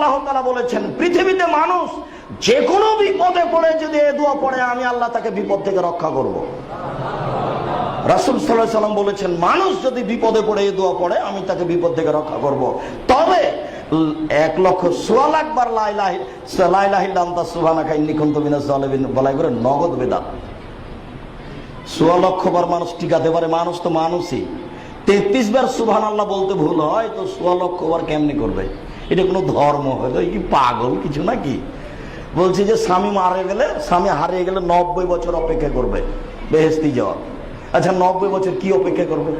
আল্লাহ তাআলা বলেছেন, পৃথিবীতে মানুষ যে কোনো বিপদে পড়ে যদি এ দোয়া পড়ে, আমি আল্লাহ তাকে বিপদ থেকে রক্ষা করব। রাসূল সাল্লাল্লাহু আলাইহি ওয়াসাল্লাম বলেছেন, মানুষ যদি বিপদে পড়ে এই দোয়া পড়ে, আমি তাকে বিপদ থেকে রক্ষা করব। তবে 1,00,000 বার লা ইলাহা ইল্লাল্লাহ আনতা সুবহানাকা ইন্নী কুনতু মিনাজ জালিমিন বলাই করে নগদ বেদাত। 1,00,000 বার মানুষ টিকাতে পারে, মানুষ তো মানুষই। 33 বার সুবহানাল্লাহ বলতে ভুল হয়, তো 1,00,000 বার কেমনি করবে? এটা কোনো ধর্ম হয়তো কি পাগল কিছু নাকি? বলছি যে স্বামী হারিয়ে গেলে 90 বছর অপেক্ষা করবে বেহেশতি যাওয়ার। আচ্ছা 90 বছর কি অপেক্ষা করবে?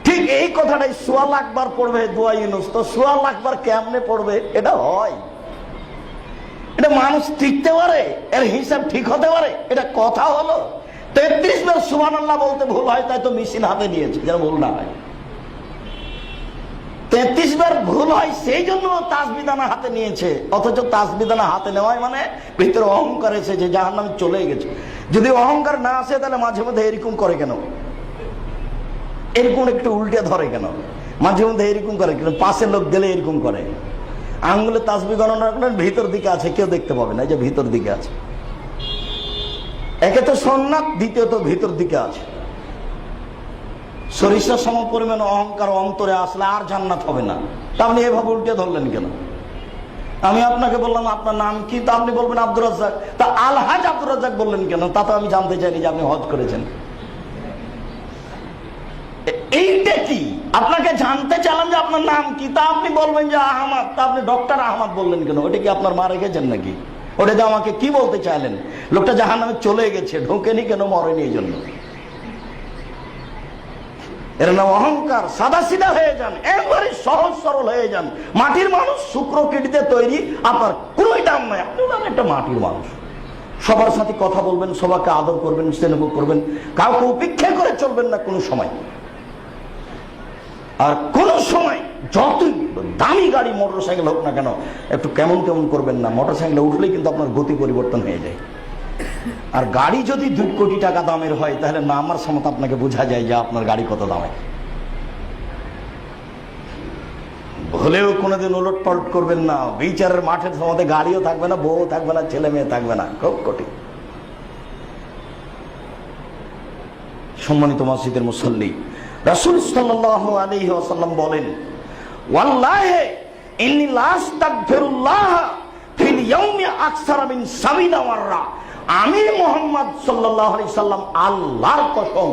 ঠিক এই কথাটাই 1,00,000 বার পড়বে দোয়া ইউনূস। তো 1,00,000 বার কেমনে পড়বে? এটা হয়? এটা মানুষ টিকতে পারে? এর হিসাব ঠিক হতে পারে? এটা কথা হলো? 33 বার সুবহানাল্লাহ বলতে ভুল হয়, তাই তো মেশিন হাতে নিয়েছে যেন ভুল না হয়। 33 বার ভুল হয় সেই জন্য তাসবিহ দানা হাতে নিয়েছে। অথচ তাসবিহ দানা হাতে নেওয়ায় মানে ভিতরে অহংকার এসে যে জাহান্নামে চলে গেছে। যদি অহংকার না আসে তাহলে মাঝে মধ্যে এরকম করে কেন? এরকম একটু উল্টে ধরে কেন? মাঝে মধ্যে এরকম করে কেন? পাশে লোক গেলে এরকম করে। আঙ্গুলে তাসবিহ গণনা করেন, ভিতর দিকে আছে, কেউ দেখতে পাবে না, এই যে ভিতর দিকে আছে। একে তো সুন্নাত, দ্বিতীয়ত ভিতর দিকে আছে। সরিষা সম পরিমাণ অহংকার অন্তরে আসলে আর জান্নাত হবে না। তা আপনি এভাবে উল্টে ধরলেন কেন? আমি আপনাকে বললাম আপনার নাম কি, তা আপনি বলবেন আব্দুর রাজ্জাক। তা আলহাজ আব্দুর রাজ্জাক বললেন কেন? তা তো আমি জানতে চাইনি যে আপনি হজ করেছেন। এইটা কি? আপনাকে জানতে চাইলাম যে আপনার নাম কি, তা আপনি বলবেন যে আহমদ। তা আপনি ডক্টর আহমদ বললেন কেন? ওটা কি আপনার মা রেখেছেন নাকি? ওটা যে আমাকে কি বলতে চাইলেন? লোকটা জাহান্নামে চলে গেছে, ঢোকেনি কেন? মরেনি এই জন্য। এর নাম অহংকার। সাদা সিধা হয়ে যান, একবারে সহজ সরল হয়ে যান। মাটির মানুষ, শুক্র কিটিতে তৈরি, আপনার কোনোই দাম নাই। আপনি একটা মাটির মানুষ। সবার সাথে কথা বলবেন, সবাইকে আদর করবেন, স্নেহ করবেন, কাউকে উপেক্ষা করে চলবেন না কোনো সময়। আর কোন সময় যতই দামি গাড়ি মোটরসাইকেল হোক না কেন, একটু কেমন কেমন করবেন না। মোটরসাইকেলে উঠলেই কিন্তু আপনার গতি পরিবর্তন হয়ে যায়। আর গাড়ি যদি 2 কোটি টাকা দামের হয়, তাহলে নামার সময় আপনাকে বোঝা যায় যে আপনার গাড়ি কত দামের। হলেও কোনোদিন উলট পালট করবেন না। বিচারের মাঠের সময় গাড়িও থাকবে না, বউ থাকবে না, ছেলে মেয়ে থাকবে না, খুব কঠিন। সম্মানিত মসজিদের মুসল্লি, রাসূল সাল্লাল্লাহু আলাইহি ওয়াসাল্লাম বলেন, ওয়াল্লাহি ইন্নী লা আস্তাগফিরুল্লাহ ফিল ইয়াউমি আকসারা মিন 70 মাররা। আমি মুহাম্মদ সাল্লাল্লাহু আলাইহি সাল্লাম আল্লাহর কসম,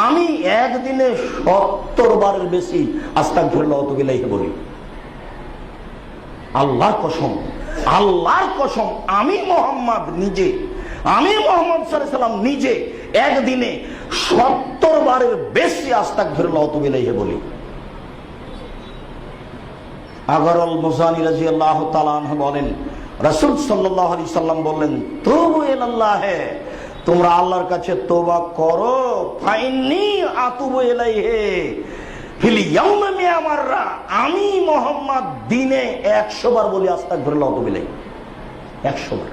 আমি একদিনে 70 বারের বেশি আস্তাগফিরুল্লাহ ওয়া আতুবু ইলাইহি বলি। আল্লাহর কসম, আল্লাহর কসম, আমি মুহাম্মদ সাল্লাল্লাহু আলাইহি সাল্লাম নিজে একদিনে 70 বারের বেশি আস্তাগফিরুল্লাহ ওয়া আতুবু ইলাইহি বলি। আগরল মুসানি রাদিয়াল্লাহু তাআলা আনহু বলেন, রাসূল সাল্লাল্লাহু আলাইহি সাল্লাম বললেন, তুবু ইলাল্লাহ, তোমরা আল্লাহর কাছে তওবা করো, ফাইন্নী আতুবু ইলাইহি ফিল ইয়াউমি মিয়া মাররা। আমি মুহাম্মদ দিনে 100 বার বলি আস্তাগফিরুল্লাহ ওয়া আতুবু ইলাইহি। 100 বার।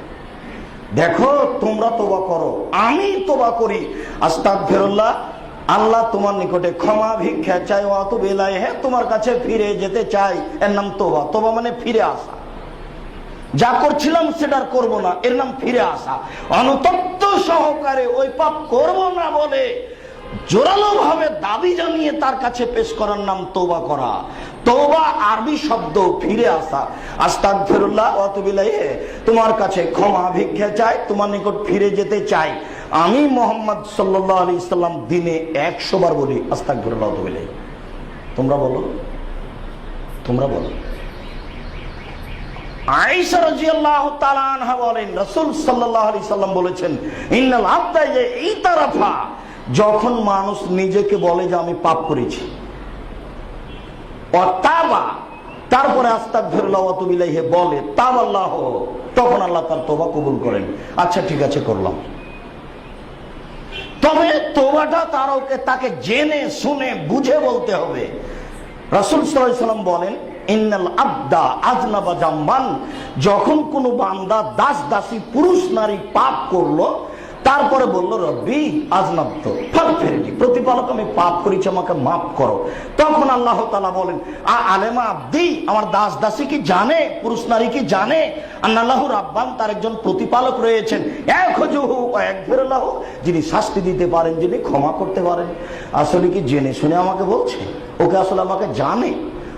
দেখো তোমরা তওবা করো, আমি তওবা করি, আস্তাগফিরুল্লাহ, আল্লাহ তোমার নিকটে ক্ষমা ভিক্ষা চাই, ওয়া আতুবু ইলাইহি, তোমার কাছে ফিরে যেতে চাই। এর নাম তওবা। তওবা মানে ফিরে আসা। যা করছিলাম সেটা করব না, এর নাম ফিরে আসা। অনুতপ্ত সহকারে ওই পাপ করব না বলে জোরালো ভাবে দাবি জানিয়ে তার কাছে পেশ করার নাম তওবা করা। তওবা আরবি শব্দ ফিরে আসা। আস্তাগফিরুল্লাহ ওয়া আতুবু ইলাইহি, তোমার কাছে ক্ষমা ভিক্ষা চাই, তোমার নিকট ফিরে যেতে চাই। আমি মুহাম্মদ সাল্লাল্লাহু আলাইহি সাল্লাম দিনে 100 বার বলি আস্তাগফিরুল্লাহ ওয়া আতুবু ইলাইহি। তোমরা বলো, তোমরা বলো। আয়েশা রাদিয়াল্লাহু তাআলা আনহা বলেন, রাসূল সাল্লাল্লাহু আলাইহি সাল্লাম বলেছেন, ইন্নাল আবদা ইতারাফা, যখন মানুষ নিজেকে বলে যে আমি পাপ করেছি, তাবা, তারপরে আস্তাগফিরুল্লাহ ওয়া আতুবু ইলাইহি বলে, তাবাল্লাহ, তখন আল্লাহ তার তওবা কবুল করেন। আচ্ছা ঠিক আছে, করলাম। তবে তওবাটা তাকে জেনে শুনে বুঝে বলতে হবে। রাসূল সাল্লাল্লাহু আলাইহি সাল্লাম বলেন, ইন্নাল আবদা আযনাবা জামবান, যখন কোনো বান্দা দাস দাসী পুরুষ নারী পাপ করলো, তারপরে বলল রব্বি আজনাবত ফাগফিরলি, প্রতিপালক আমি পাপ করেছি, আমাকে মাফ করো। তখন আল্লাহ তাআলা বলেন আলেমা আব্দি, আমার দাস দাসী কি জানে, পুরুষ নারী কি জানে আন্নাল্লাহু রাব্বান, তার একজন প্রতিপালক রয়েছেন, ইয়াখযুহু ওয়া ইয়াগফিরু লাহু, যিনি শাস্তি দিতে পারেন, যিনি ক্ষমা করতে পারেন। আসলে কি জেনে শুনে আমাকে বলছে? ওকে আসলে আমাকে জানে,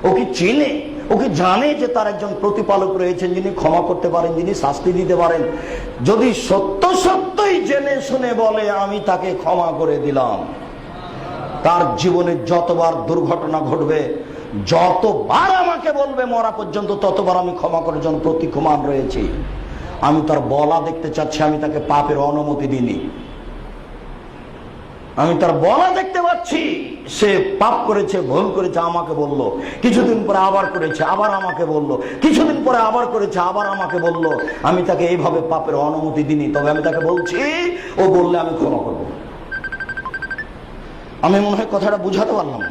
ও কি চিনে, ও কি জানে যে তার একজন প্রতিপালক রয়েছেন যিনি ক্ষমা করতে পারেন, যিনি শাস্তি দিতে পারেন? যদি সত্য সত্যই জেনে শুনে বলে আমি তাকে ক্ষমা করে দিলাম, তার জীবনে যতবার দুর্ঘটনা ঘটবে, যতবার আমাকে বলবে মরা পর্যন্ত, ততবার আমি ক্ষমা করার জন্য প্রতীক্ষমান রয়েছি। আমি তার বলা দেখতে চাচ্ছি, আমি তাকে পাপের অনুমতি দিইনি। আমি তার বলা দেখতে পাচ্ছি, সে পাপ করেছে, ভুল করেছে, আমাকে বলল, কিছুদিন পরে আবার করেছে, আবার আমাকে বলল, কিছুদিন পরে আবার করেছে, আবার আমাকে বলল। আমি তাকে এইভাবে পাপের অনুমতি দিইনি, তবে আমি তাকে বলছি, ও বললে আমি ক্ষমা করব। আমি মনে হয় কথাটা বুঝাতে পারলাম।